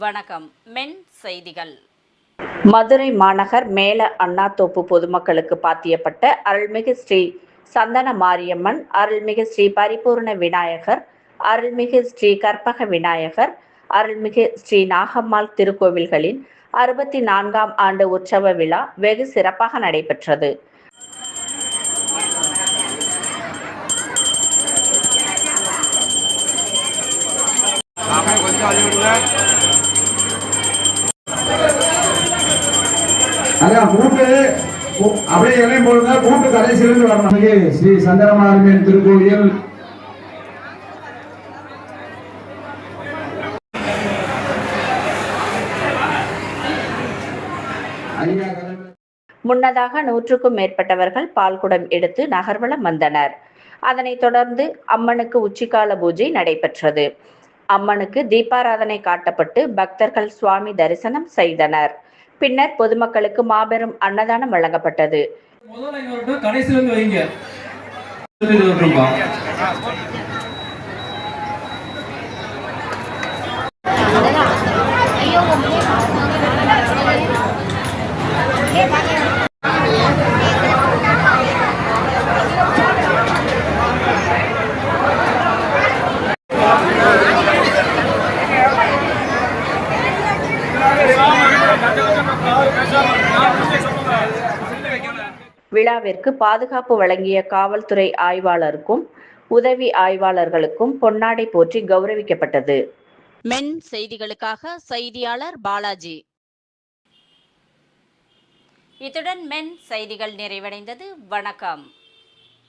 வணக்கம். மென் செய்திகள். மதுரை மாநகர் மேல அண்ணாத்தோப்பு பொதுமக்களுக்கு பாத்தியப்பட்ட அருள்மிகு ஸ்ரீ சந்தன மாரியம்மன், அருள்மிகு ஸ்ரீ பரிபூர்ண விநாயகர், அருள்மிகு ஸ்ரீ கற்பக விநாயகர், அருள்மிகு ஸ்ரீ நாகம்மாள் திருக்கோவில்களின் 64ஆம் ஆண்டு உற்சவ விழா வெகு சிறப்பாக நடைபெற்றது. அப்படியே இணையம் போடுங்க. கூட்டு கடைசியிலிருந்து வரணும். ஸ்ரீ சந்தனமாரியம்மன் திருக்கோயில் முன்னதாக 100க்கும் மேற்பட்டவர்கள் பால்குடம் எடுத்து நகர்வலம் வந்தனர். அதனைத் தொடர்ந்து அம்மனுக்கு உச்சிக்கால பூஜை நடைபெற்றது. அம்மனுக்கு தீபாராதனை காட்டப்பட்டு பக்தர்கள் சுவாமி தரிசனம் செய்தனர். பின்னர் பொதுமக்களுக்கு மாபெரும் அன்னதானம் வழங்கப்பட்டது. விழாவிற்கு பாதுகாப்பு வழங்கிய காவல்துறை ஆய்வாளருக்கும் உதவி ஆய்வாளர்களுக்கும் பொன்னாடை போற்றி கௌரவிக்கப்பட்டது. மென் செய்திகளுக்காக செய்தியாளர் பாலாஜி. இத்துடன் மென் செய்திகள் நிறைவடைந்தது. வணக்கம்.